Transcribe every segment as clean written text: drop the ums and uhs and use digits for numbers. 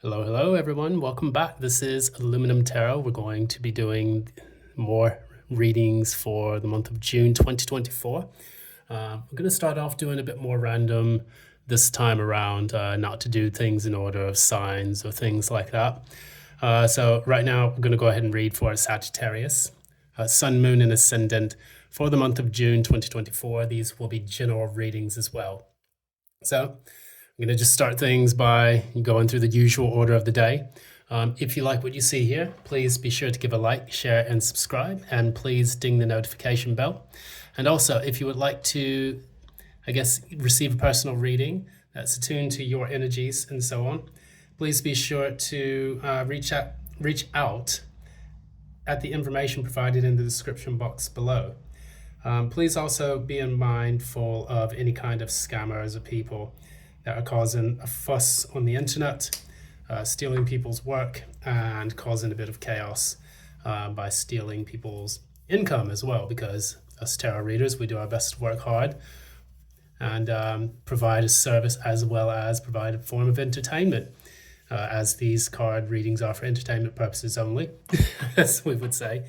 Hello everyone. Welcome back. This is Aluminum Tarot. We're going to be doing more readings for the month of June 2024. We're going to start off doing a bit more random this time around, not to do things in order of signs or things like that. So right now we're going to go ahead and read for Sagittarius, Sun, Moon, and Ascendant for the month of June 2024. These will be general readings as well. So I'm going to just start things by going through the usual order of the day. If you like what you see here, please be sure to give a like, share, and subscribe, and please ding the notification bell. And also, if you would like to, receive a personal reading that's attuned to your energies and so on, please be sure to reach out at the information provided in the description box below. Please also be mindful of any kind of scammers or people that are causing a fuss on the internet, stealing people's work and causing a bit of chaos by stealing people's income as well, because us tarot readers, we do our best to work hard and provide a service as well as provide a form of entertainment, as these card readings are for entertainment purposes only, as we would say.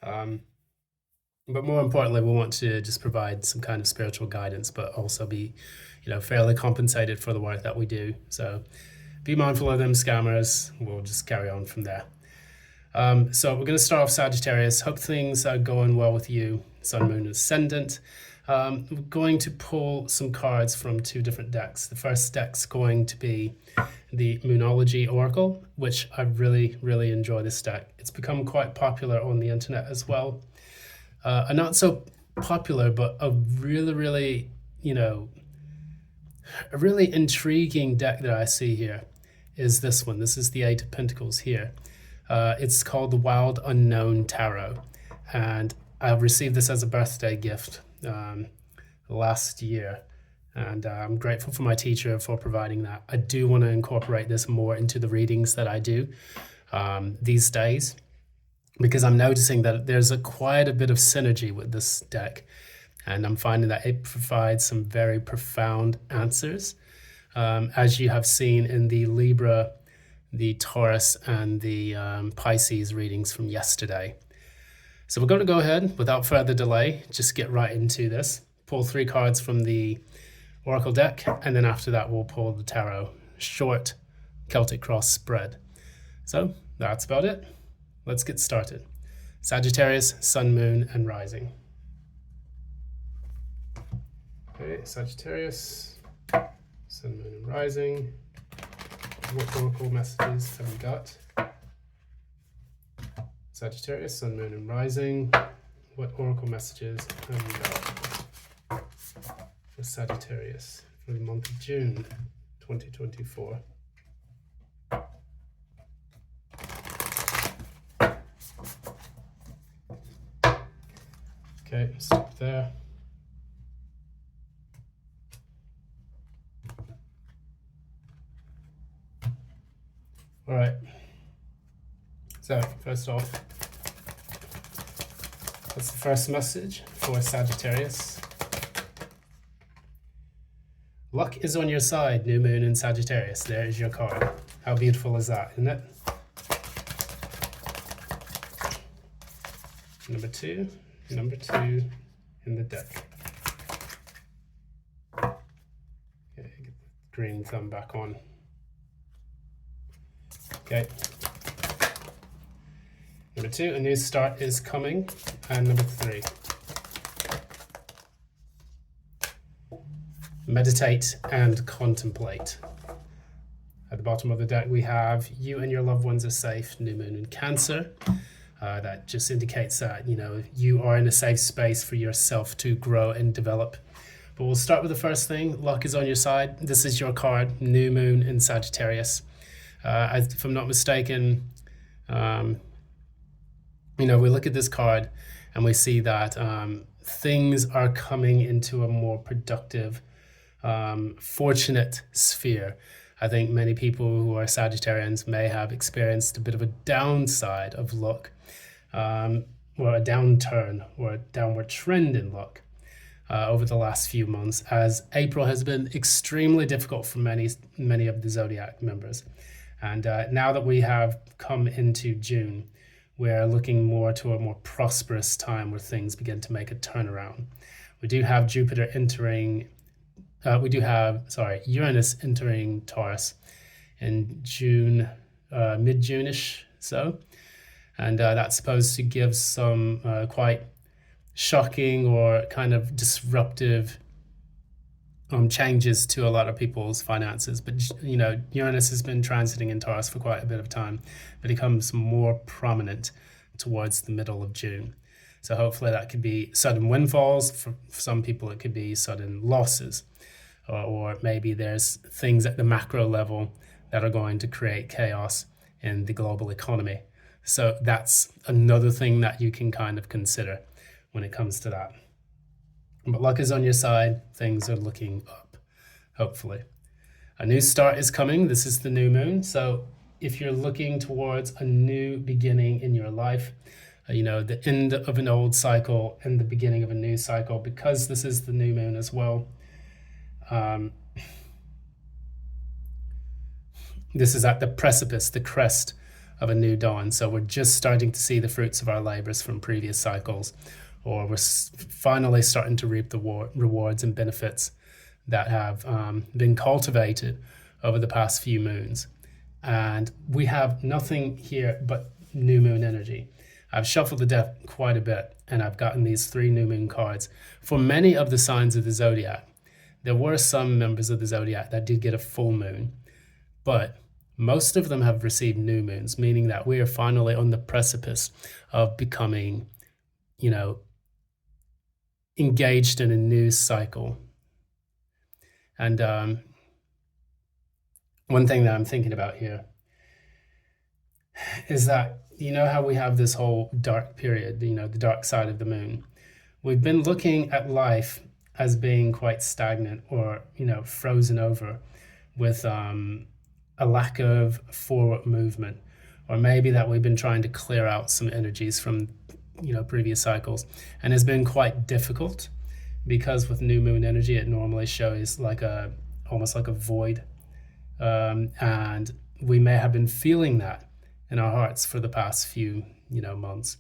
But more importantly, we want to just provide some kind of spiritual guidance, but also be, fairly compensated for the work that we do. So be mindful of them scammers. We'll just carry on from there. So we're going to start off Sagittarius. Hope things are going well with you, Sun, Moon, and Ascendant. We're going to pull some cards from two different decks. The first deck's going to be the Moonology Oracle, which I really, really enjoy this deck. It's become quite popular on the internet as well. A not so popular, but a really, a really intriguing deck that I see here is this one. This is the Eight of Pentacles here. It's called the Wild Unknown Tarot. And I received this as a birthday gift last year. And I'm grateful for my teacher for providing that. I do want to incorporate this more into the readings that I do these days, because I'm noticing that there's quite a bit of synergy with this deck. And I'm finding that it provides some very profound answers, as you have seen in the Libra, the Taurus, and the Pisces readings from yesterday. So we're going to go ahead, without further delay, just get right into this. Pull three cards from the Oracle deck, and then after that we'll pull the Tarot short Celtic Cross spread. So that's about it. Let's get started. Sagittarius, Sun, Moon, and Rising. Okay, Sagittarius, Sun, Moon, and Rising. What oracle messages have we got? Sagittarius, Sun, Moon, and Rising. What oracle messages have we got for Sagittarius for the month of June 2024? Okay, stop there. All right, so first off, that's the first message for Sagittarius. Luck is on your side, new moon in Sagittarius. There is your card. How beautiful is that, isn't it? Number two in the deck. Okay, get the green thumb back on. Okay. Number two, a new start is coming. And number three, meditate and contemplate. At the bottom of the deck, we have you and your loved ones are safe, new moon in Cancer. That just indicates that, you are in a safe space for yourself to grow and develop. But we'll start with the first thing. Luck is on your side. This is your card, new moon in Sagittarius. If I'm not mistaken, we look at this card and we see that things are coming into a more productive, fortunate sphere. I think many people who are Sagittarians may have experienced a bit of a downside of luck, or a downturn or a downward trend in luck over the last few months, as April has been extremely difficult for many of the zodiac members. And now that we have come into June, we're looking more to a more prosperous time where things begin to make a turnaround. We do have Jupiter entering, Uranus entering Taurus in June, mid-June-ish, so. And that's supposed to give some quite shocking or kind of disruptive changes to a lot of people's finances. But Uranus has been transiting in Taurus for quite a bit of time, but it becomes more prominent towards the middle of June. So hopefully that could be sudden windfalls. For some people, it could be sudden losses, or maybe there's things at the macro level that are going to create chaos in the global economy. So that's another thing that you can kind of consider when it comes to that. But luck is on your side. Things are looking up, hopefully. A new start is coming. This is the new moon. So if you're looking towards a new beginning in your life, the end of an old cycle and the beginning of a new cycle, because this is the new moon as well. This is at the precipice, the crest of a new dawn. So we're just starting to see the fruits of our labors from previous cycles, or we're finally starting to reap the rewards and benefits that have been cultivated over the past few moons. And we have nothing here but new moon energy. I've shuffled the deck quite a bit, and I've gotten these 3 new moon cards for many of the signs of the zodiac. There were some members of the zodiac that did get a full moon, but most of them have received new moons, meaning that we are finally on the precipice of becoming, engaged in a new cycle. And one thing that I'm thinking about here is that, how we have this whole dark period, the dark side of the moon. We've been looking at life as being quite stagnant or, frozen over with a lack of forward movement, or maybe that we've been trying to clear out some energies from, previous cycles. And it's been quite difficult because with new moon energy, it normally shows almost like a void. And we may have been feeling that in our hearts for the past few, months.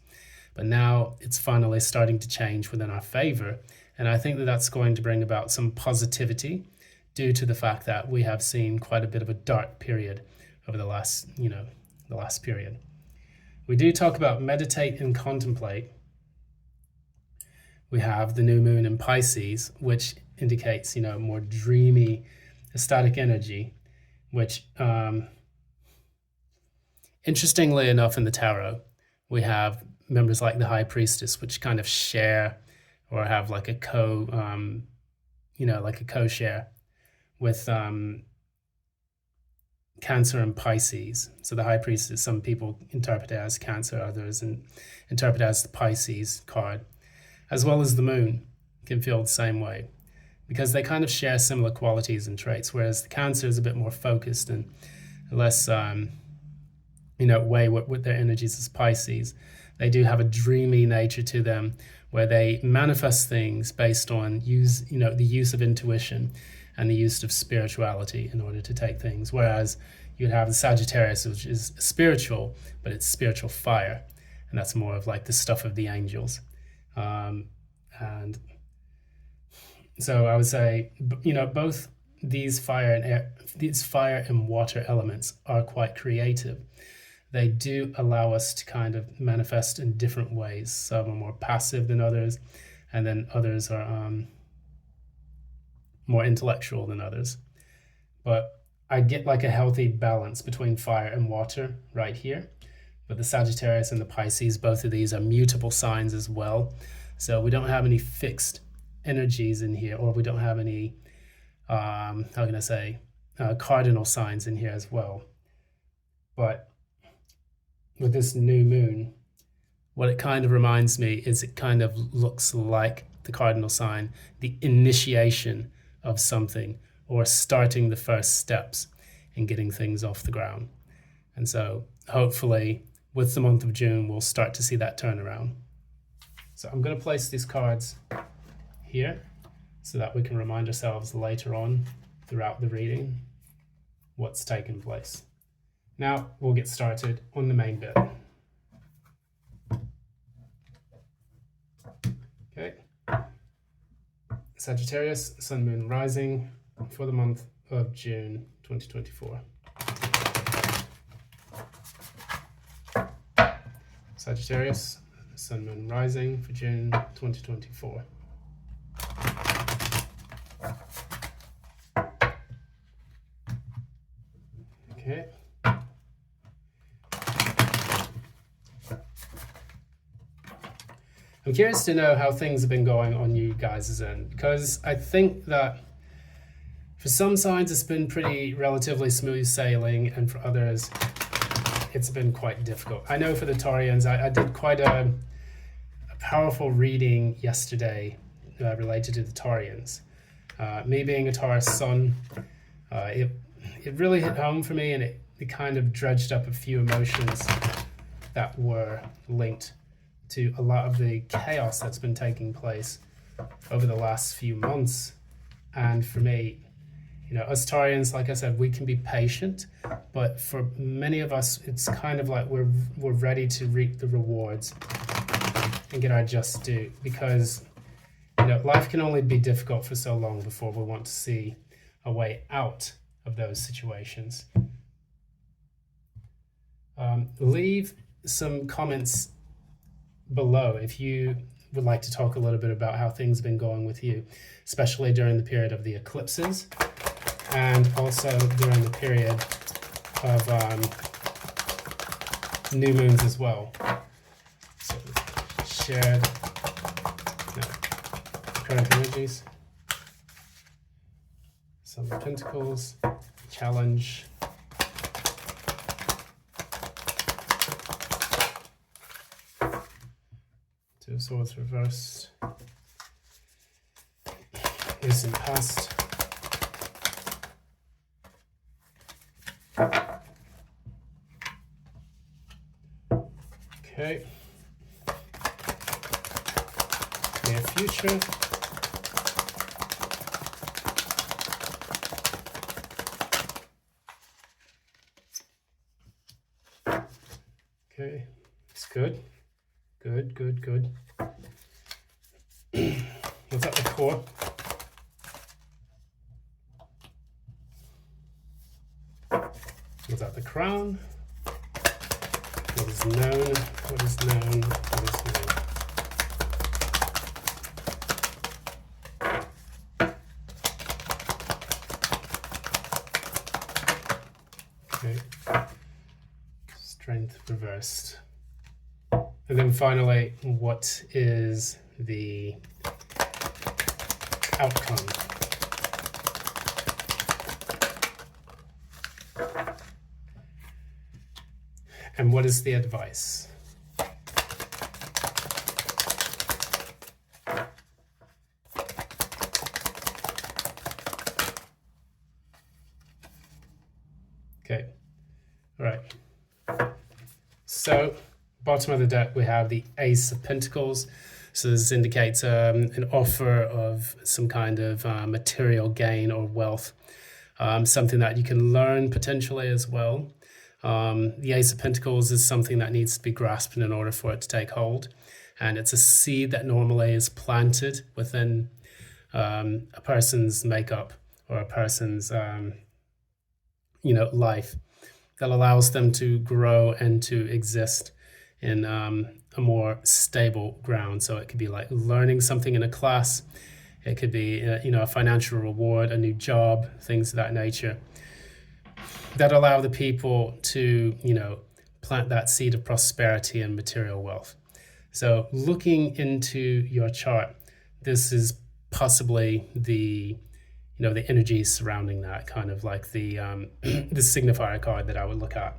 But now it's finally starting to change within our favor. And I think that that's going to bring about some positivity due to the fact that we have seen quite a bit of a dark period over the last period. We do talk about meditate and contemplate. We have the new moon in Pisces, which indicates, more dreamy, ecstatic energy, which, interestingly enough, in the tarot, we have members like the High Priestess, which kind of share or have like a co-share with Cancer and Pisces. So the High Priestess, some people interpret it as Cancer, others interpret it as the Pisces card, as well as the moon can feel the same way, because they kind of share similar qualities and traits, whereas the Cancer is a bit more focused and less, way with their energies as Pisces. They do have a dreamy nature to them, where they manifest things based on the use of intuition and the use of spirituality in order to take things. Whereas you'd have the Sagittarius, which is spiritual, but it's spiritual fire, and that's more of like the stuff of the angels. And so I would say, both these fire and water elements are quite creative. They do allow us to kind of manifest in different ways. Some are more passive than others, and then others are more intellectual than others. But I get like a healthy balance between fire and water right here. But the Sagittarius and the Pisces, both of these are mutable signs as well. So we don't have any fixed energies in here, or we don't have any, cardinal signs in here as well. But with this new moon, what it kind of reminds me is it kind of looks like the cardinal sign, the initiation of something, or starting the first steps in getting things off the ground. And so hopefully with the month of June, we'll start to see that turnaround. So I'm going to place these cards here so that we can remind ourselves later on throughout the reading what's taken place. Now we'll get started on the main bit. Okay. Sagittarius, Sun, Moon, Rising for the month of June 2024. Sagittarius, Sun, Moon, Rising for June 2024. Okay. I'm curious to know how things have been going on you guys' end, because I think that for some signs it's been pretty relatively smooth sailing, and for others it's been quite difficult. I know for the Taurians, I did quite a powerful reading yesterday related to the Taurians. Me being a Taurus sun, it really hit home for me, and it kind of dredged up a few emotions that were linked to a lot of the chaos that's been taking place over the last few months. And for me, us Taurians, like I said, we can be patient, but for many of us, it's kind of like we're ready to reap the rewards and get our just due, because life can only be difficult for so long before we want to see a way out of those situations. Leave some comments below if you would like to talk a little bit about how things have been going with you, especially during the period of the eclipses and also during the period of new moons as well. So shared current energies, Some of Pentacles, challenge, Two of Swords reversed, recent past, okay, near future, okay, it's good. Good. What's at the core? What's at the crown? What is known? What is known? What is known? Okay. Strength reversed. And then finally, what is the outcome? And what is the advice? Okay, all right. So, bottom of the deck, we have the Ace of Pentacles. So this indicates an offer of some kind of material gain or wealth, something that you can learn potentially as well. The Ace of Pentacles is something that needs to be grasped in order for it to take hold. And it's a seed that normally is planted within a person's makeup or a person's life that allows them to grow and to exist in a more stable ground. So it could be like learning something in a class. It could be, a financial reward, a new job, things of that nature that allow the people to, plant that seed of prosperity and material wealth. So looking into your chart, this is possibly the energies surrounding that, kind of like the the signifier card that I would look at.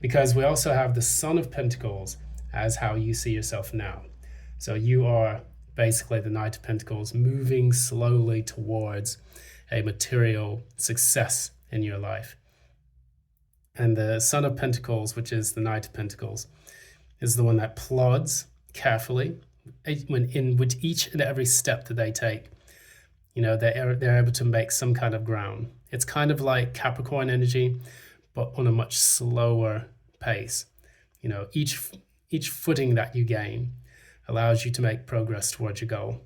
Because we also have the Son of Pentacles as how you see yourself now. So you are basically the Knight of Pentacles moving slowly towards a material success in your life. And the Son of Pentacles, which is the Knight of Pentacles, is the one that plods carefully in which each and every step that they take, they're able to make some kind of ground. It's kind of like Capricorn energy, but on a much slower pace. Each footing that you gain allows you to make progress towards your goal.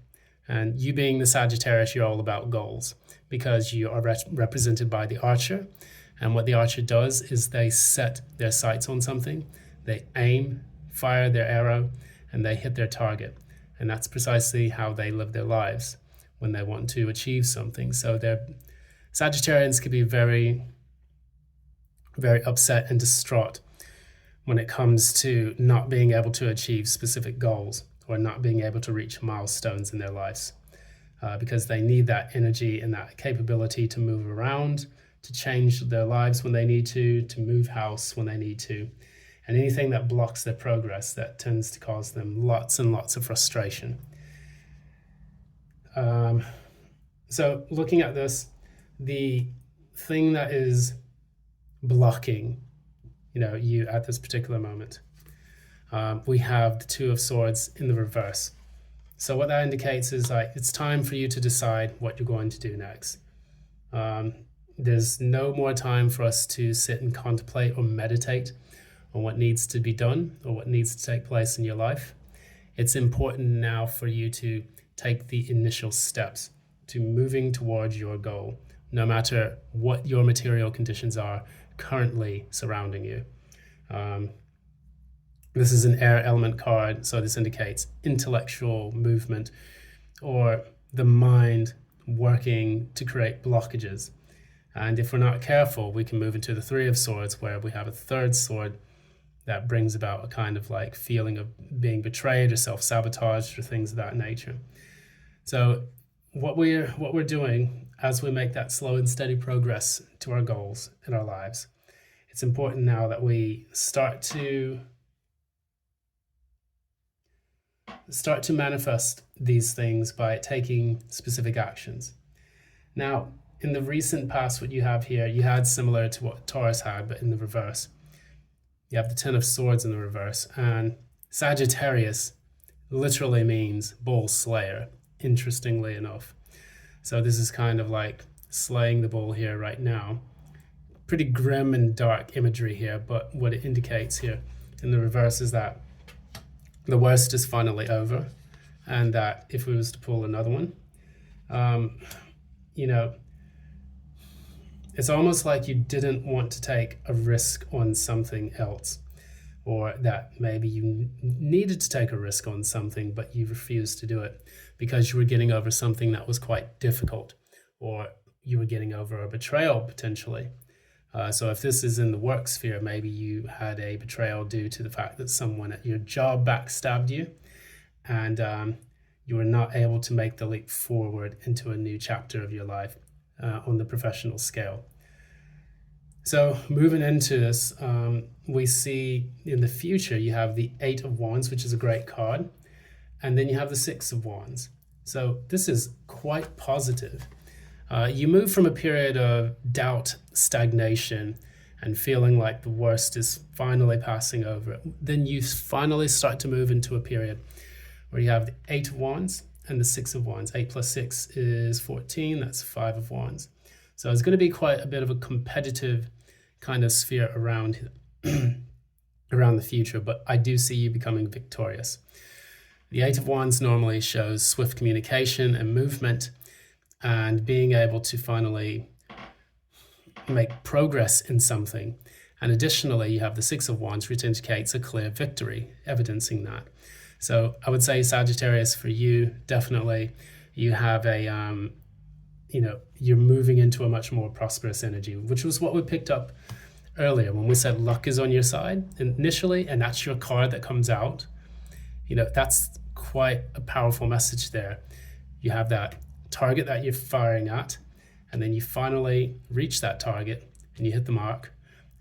And you being the Sagittarius, you're all about goals because you are represented by the archer. And what the archer does is they set their sights on something, they aim, fire their arrow, and they hit their target. And that's precisely how they live their lives when they want to achieve something. So Sagittarians can be very, very upset and distraught when it comes to not being able to achieve specific goals or not being able to reach milestones in their lives, because they need that energy and that capability to move around, to change their lives when they need to move house when they need to. And anything that blocks their progress, that tends to cause them lots and lots of frustration. So looking at this, the thing that is blocking you at this particular moment, we have the Two of Swords in the reverse. So what that indicates is it's time for you to decide what you're going to do next. There's no more time for us to sit and contemplate or meditate on what needs to be done or what needs to take place in your life. It's important now for you to take the initial steps to moving towards your goal, no matter what your material conditions are currently surrounding you. This is an air element card, so this indicates intellectual movement or the mind working to create blockages. And if we're not careful, we can move into the Three of Swords, where we have a third sword that brings about a kind of like feeling of being betrayed or self-sabotaged or things of that nature. So what we're doing as we make that slow and steady progress to our goals in our lives, it's important now that we start to manifest these things by taking specific actions. Now, in the recent past, what you have here, you had similar to what Taurus had, but in the reverse. You have the Ten of Swords in the reverse, and Sagittarius literally means bull slayer, interestingly enough. So this is kind of like slaying the bull here right now. Pretty grim and dark imagery here, but what it indicates here in the reverse is that the worst is finally over, and that if we was to pull another one, it's almost like you didn't want to take a risk on something else, or that maybe you needed to take a risk on something, but you refused to do it because you were getting over something that was quite difficult, or you were getting over a betrayal potentially. So if this is in the work sphere, maybe you had a betrayal due to the fact that someone at your job backstabbed you, and you were not able to make the leap forward into a new chapter of your life on the professional scale. So moving into this, we see in the future you have the Eight of Wands, which is a great card, and then you have the Six of Wands. So this is quite positive. You move from a period of doubt, stagnation, and feeling like the worst is finally passing over. Then you finally start to move into a period where you have the Eight of Wands and the Six of Wands. 8 plus 6 is 14, that's 5 of Wands. So it's going to be quite a bit of a competitive kind of sphere around the future, but I do see you becoming victorious. The Eight of Wands normally shows swift communication and movement and being able to finally make progress in something. And additionally, you have the Six of Wands, which indicates a clear victory, evidencing that. So I would say Sagittarius, for you, definitely, you have you're moving into a much more prosperous energy, which was what we picked up earlier when we said luck is on your side initially, and that's your card that comes out. That's quite a powerful message there. You have that target that you're firing at, and then you finally reach that target and you hit the mark,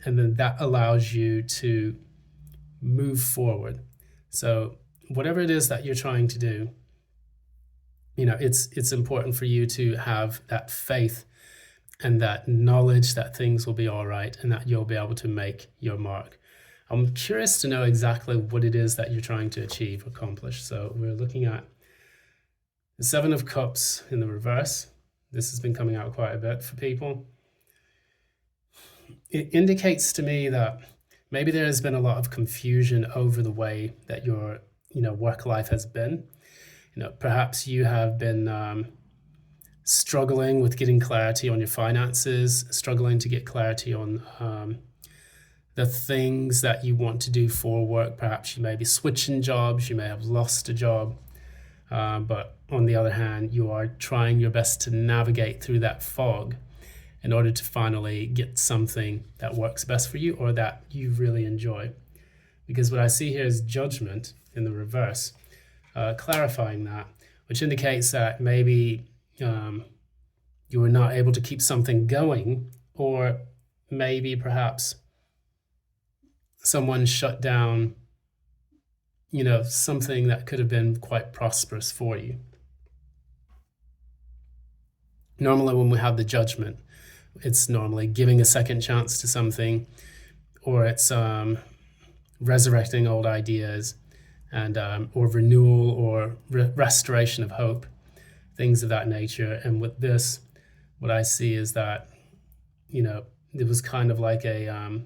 and then that allows you to move forward. So whatever it is that you're trying to do, it's important for you to have that faith and that knowledge that things will be all right and that you'll be able to make your mark. I'm curious to know exactly what it is that you're trying to achieve, accomplish. So we're looking at the Seven of Cups in the reverse. This has been coming out quite a bit for people. it indicates to me that maybe there has been a lot of confusion over the way that your work life has been. Perhaps you have been struggling with getting clarity on your finances, struggling to get clarity on the things that you want to do for work. Perhaps you may be switching jobs, you may have lost a job, but on the other hand, you are trying your best to navigate through that fog in order to finally get something that works best for you or that you really enjoy. Because what I see here is judgment in the reverse, clarifying that, which indicates that maybe you were not able to keep something going, or maybe perhaps someone shut down something that could have been quite prosperous for you. Normally when we have the judgment, it's normally giving a second chance to something, or it's resurrecting old ideas, and or renewal or restoration of hope, things of that nature. And with this, what I see is that it was kind of like a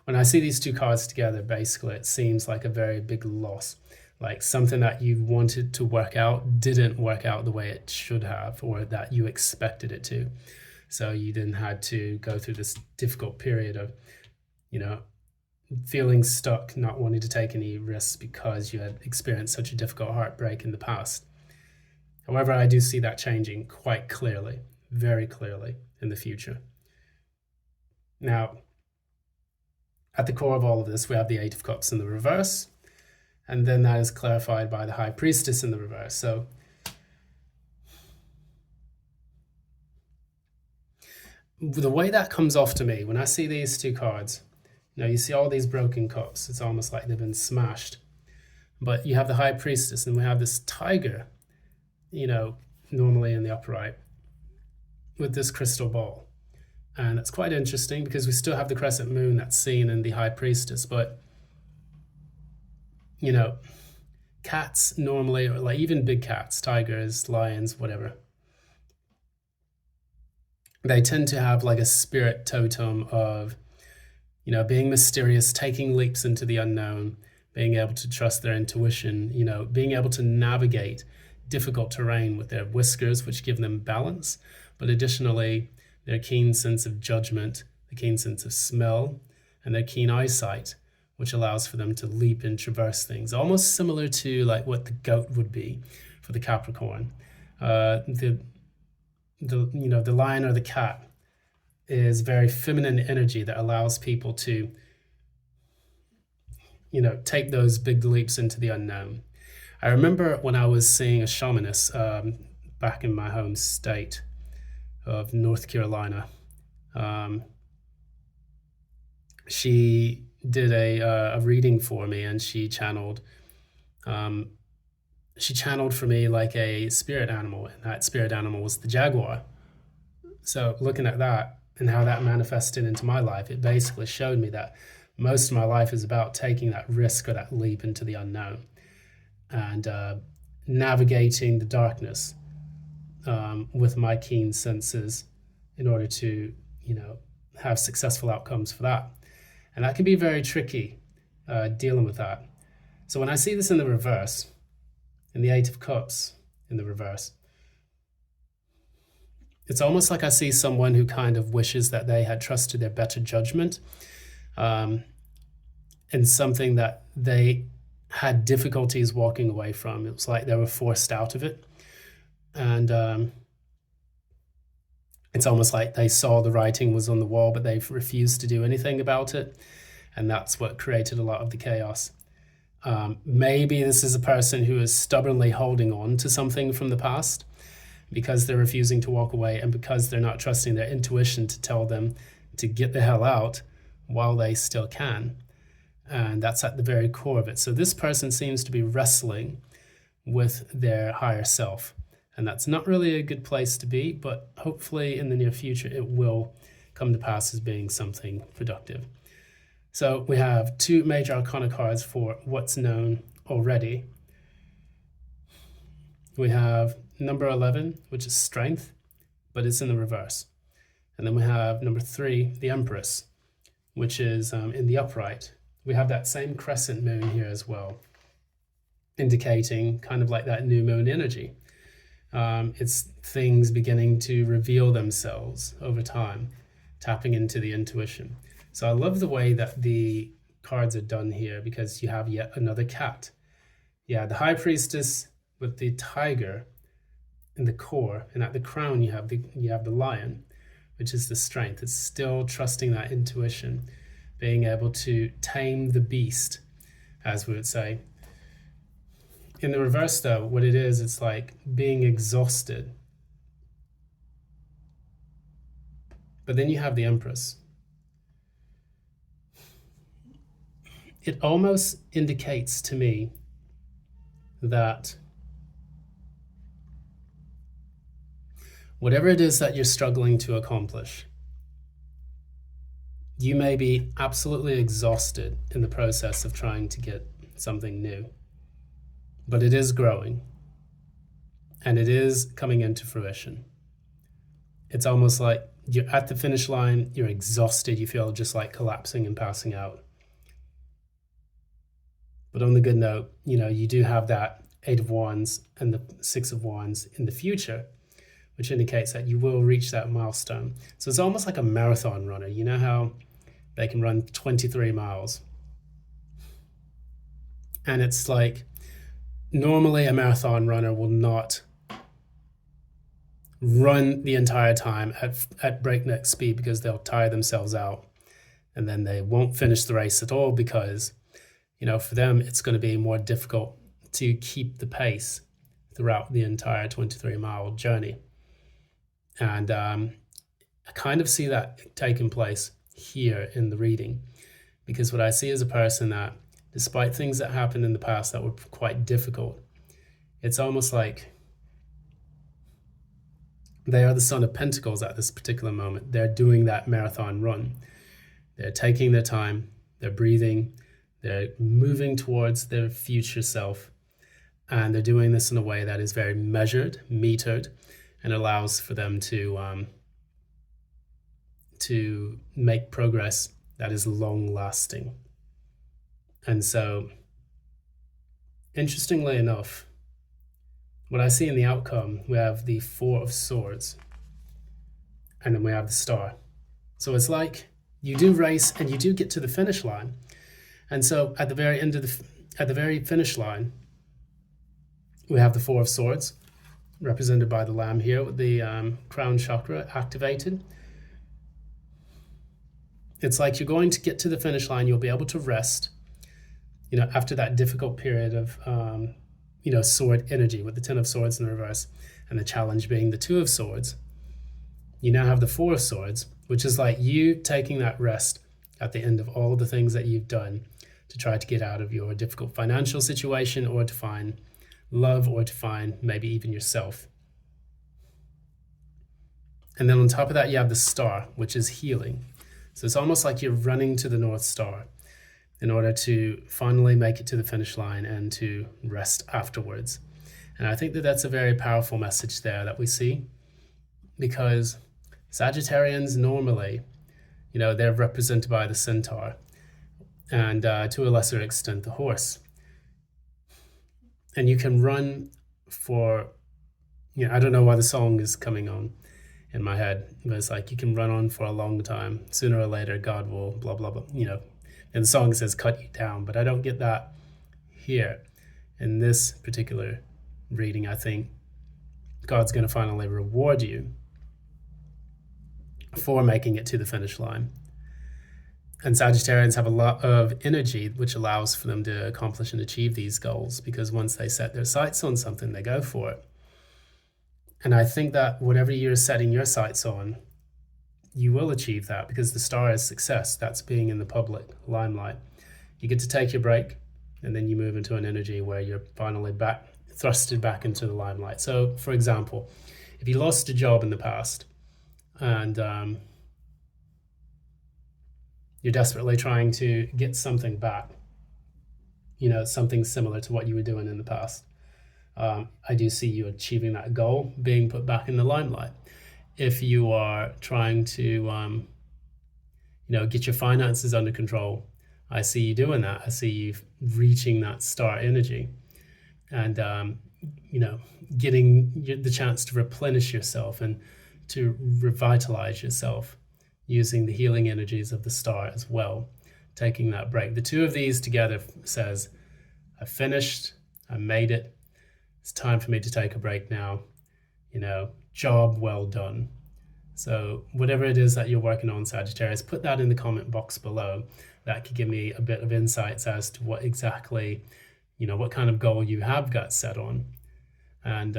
when I see these two cards together, basically it seems like a very big loss, like something that you wanted to work out didn't work out the way it should have, or that you expected it to. So you then had to go through this difficult period of feeling stuck, not wanting to take any risks because you had experienced such a difficult heartbreak in the past. However, I do see that changing quite clearly, very clearly in the future. Now, at the core of all of this, we have the Eight of Cups in the reverse, and then that is clarified by the High Priestess in the reverse. So the way that comes off to me, when I see these two cards, you see all these broken cups. It's almost like they've been smashed. But you have the High Priestess, and we have this tiger, normally in the upright, with this crystal ball. And it's quite interesting because we still have the crescent moon that's seen in the High Priestess, but cats normally, or like even big cats, tigers, lions, whatever, they tend to have like a spirit totem of being mysterious, taking leaps into the unknown, being able to trust their intuition, being able to navigate difficult terrain with their whiskers, which give them balance, but additionally their keen sense of judgment, the keen sense of smell, and their keen eyesight, which allows for them to leap and traverse things, almost similar to like what the goat would be for the Capricorn. The lion or the cat is very feminine energy that allows people to take those big leaps into the unknown. I remember when I was seeing a shamaness back in my home state of North Carolina. She did a reading for me, and she channeled for me like a spirit animal, and that spirit animal was the jaguar. So looking at that and how that manifested into my life, it basically showed me that most of my life is about taking that risk or that leap into the unknown, and navigating the darkness with my keen senses in order to have successful outcomes for that. And that can be very tricky, dealing with that. So when I see this in the reverse, in the Eight of Cups in the reverse, it's almost like I see someone who kind of wishes that they had trusted their better judgment in something that they had difficulties walking away from. It was like they were forced out of it. And it's almost like they saw the writing was on the wall, but they've refused to do anything about it. And that's what created a lot of the chaos. Maybe this is a person who is stubbornly holding on to something from the past because they're refusing to walk away, and because they're not trusting their intuition to tell them to get the hell out while they still can. And that's at the very core of it. So this person seems to be wrestling with their higher self. And that's not really a good place to be, but hopefully in the near future it will come to pass as being something productive. So we have two major arcana cards for what's known already. We have number 11, which is strength, but it's in the reverse. And then we have number 3, the Empress, which is in the upright. We have that same crescent moon here as well, indicating kind of like that new moon energy. It's things beginning to reveal themselves over time, tapping into the intuition. So I love the way that the cards are done here, because you have yet another cat. Yeah, the High Priestess with the tiger in the core, and at the crown you have the lion, which is the strength. It's still trusting that intuition, being able to tame the beast, as we would say. In the reverse, though, what it is, it's like being exhausted. But then you have the Empress. It almost indicates to me that whatever it is that you're struggling to accomplish, you may be absolutely exhausted in the process of trying to get something new. But it is growing, and it is coming into fruition. It's almost like you're at the finish line, you're exhausted, you feel just like collapsing and passing out. But on the good note, you do have that 8 of Wands and the 6 of Wands in the future, which indicates that you will reach that milestone. So it's almost like a marathon runner. You know how they can run 23 miles? And it's like, normally a marathon runner will not run the entire time at breakneck speed, because they'll tire themselves out, and then they won't finish the race at all, because for them it's going to be more difficult to keep the pace throughout the entire 23-mile journey. And I kind of see that taking place here in the reading, because what I see is a person that, despite things that happened in the past that were quite difficult, it's almost like they are the Son of Pentacles at this particular moment. They're doing that marathon run. They're taking their time, they're breathing, they're moving towards their future self, and they're doing this in a way that is very measured, metered, and allows for them to make progress that is long-lasting. And so, interestingly enough, what I see in the outcome, we have the 4 of Swords, and then we have the Star. So it's like you do race and you do get to the finish line. And so at the very end of at the very finish line, we have the 4 of Swords, represented by the Lamb here, with the crown chakra activated. It's like you're going to get to the finish line, you'll be able to rest, after that difficult period of, sword energy, with the 10 of Swords in reverse, and the challenge being the 2 of Swords. You now have the 4 of Swords, which is like you taking that rest at the end of all the things that you've done to try to get out of your difficult financial situation, or to find love, or to find maybe even yourself. And then on top of that, you have the Star, which is healing. So it's almost like you're running to the North Star in order to finally make it to the finish line and to rest afterwards. And I think that that's a very powerful message there that we see, because Sagittarians normally, they're represented by the Centaur, and to a lesser extent, the horse. And you can run for, I don't know why the song is coming on in my head, but it's like you can run on for a long time. Sooner or later, God will blah, blah, blah, And the song says cut you down, but I don't get that here. In this particular reading, I think God's going to finally reward you for making it to the finish line. And Sagittarians have a lot of energy, which allows for them to accomplish and achieve these goals, because once they set their sights on something, they go for it. And I think that whatever you're setting your sights on, you will achieve that, because the Star is success. That's being in the public limelight. You get to take your break, and then you move into an energy where you're finally thrusted back into the limelight. So, for example, if you lost a job in the past, and you're desperately trying to get something back, something similar to what you were doing in the past, I do see you achieving that goal, being put back in the limelight. If you are trying to get your finances under control. I see you doing that. I see you reaching that star energy and, getting the chance to replenish yourself and to revitalize yourself using the healing energies of the star as well, taking that break. The two of these together says, I finished, I made it. It's time for me to take a break now. Job well done. So whatever it is that you're working on, Sagittarius, put that in the comment box below. That could give me a bit of insights as to what exactly, what kind of goal you have got set on. And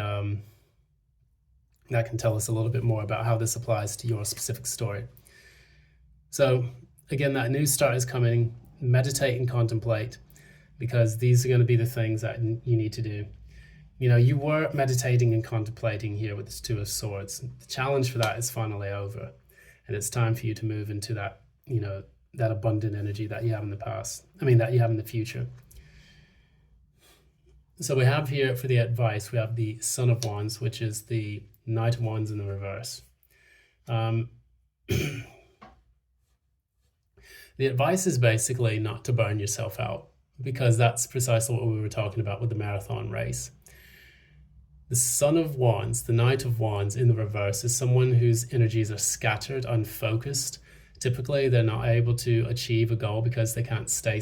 that can tell us a little bit more about how this applies to your specific story. So again, that new start is coming. Meditate and contemplate, because these are going to be the things that you need to do. You were meditating and contemplating here with this Two of Swords. The challenge for that is finally over. And it's time for you to move into that, that abundant energy that you have in the past. That you have in the future. So we have here for the advice, we have the Son of Wands, which is the Knight of Wands in the reverse. The advice is basically not to burn yourself out, because that's precisely what we were talking about with the marathon race. The Son of Wands, the Knight of Wands in the reverse, is someone whose energies are scattered, unfocused. Typically, they're not able to achieve a goal because they can't stay,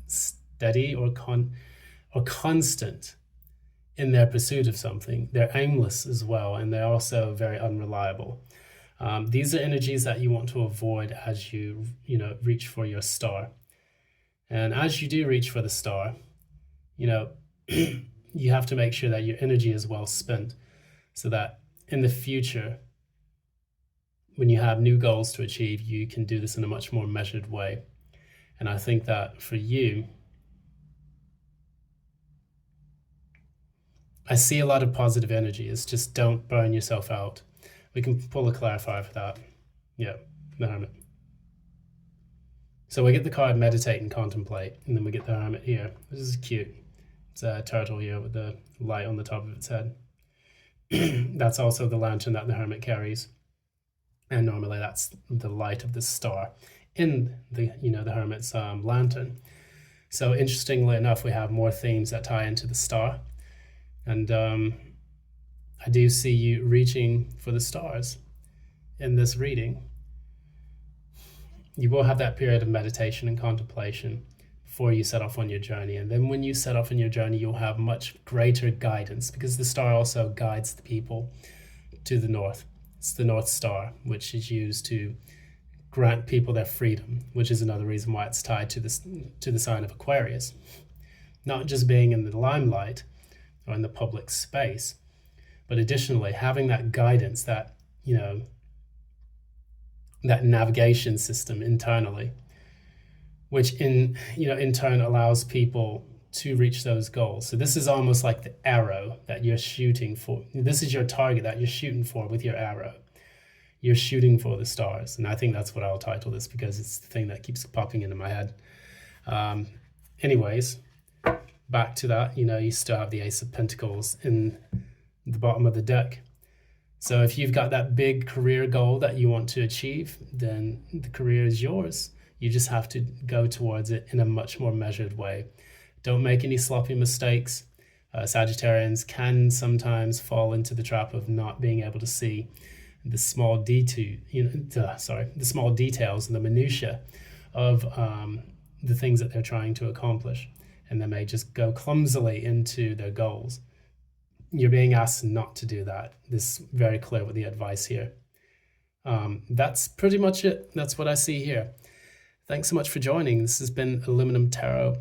steady or constant in their pursuit of something. They're aimless as well, and they're also very unreliable. These are energies that you want to avoid as you, reach for your star. And as you do reach for the star, you have to make sure that your energy is well spent, so that in the future, when you have new goals to achieve, you can do this in a much more measured way. And I think that for you, I see a lot of positive energy. It's just don't burn yourself out. We can pull a clarifier for that. Yeah, the Hermit. So we get the card Meditate and Contemplate, and then we get the Hermit here. This is cute. It's a turtle here with the light on the top of its head. That's also the lantern that the Hermit carries. And normally that's the light of the star in the Hermit's lantern. So interestingly enough, we have more themes that tie into the star. And I do see you reaching for the stars in this reading. You will have that period of meditation and contemplation before you set off on your journey. And then when you set off on your journey, you'll have much greater guidance, because the star also guides the people to the north. It's the North Star, which is used to grant people their freedom, which is another reason why it's tied to the sign of Aquarius. Not just being in the limelight or in the public space, but additionally having that guidance, that that navigation system internally, which in turn allows people to reach those goals. So this is almost like the arrow that you're shooting for. This is your target that you're shooting for with your arrow. You're shooting for the stars. And I think that's what I'll title this, because it's the thing that keeps popping into my head. Anyways, back to that, you still have the Ace of Pentacles in the bottom of the deck. So if you've got that big career goal that you want to achieve, then the career is yours. You just have to go towards it in a much more measured way. Don't make any sloppy mistakes. Sagittarians can sometimes fall into the trap of not being able to see the small the small details and the minutiae of the things that they're trying to accomplish, and they may just go clumsily into their goals. You're being asked not to do that. This is very clear with the advice here. That's pretty much it. That's what I see here. Thanks so much for joining. This has been Aluminum Tarot.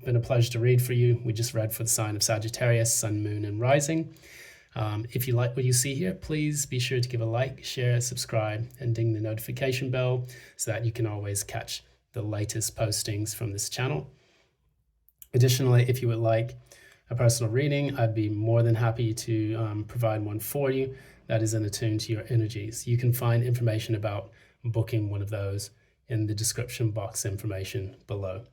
Been a pleasure to read for you. We just read for the sign of Sagittarius, Sun, Moon, and Rising. If you like what you see here, please be sure to give a like, share, subscribe, and ding the notification bell so that you can always catch the latest postings from this channel. Additionally, if you would like a personal reading, I'd be more than happy to provide one for you that is in attune to your energies. You can find information about booking one of those in the description box information below.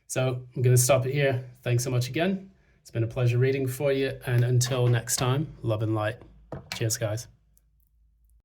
So I'm going to stop it here. Thanks so much again. It's been a pleasure reading for you. And until next time, love and light. Cheers, guys.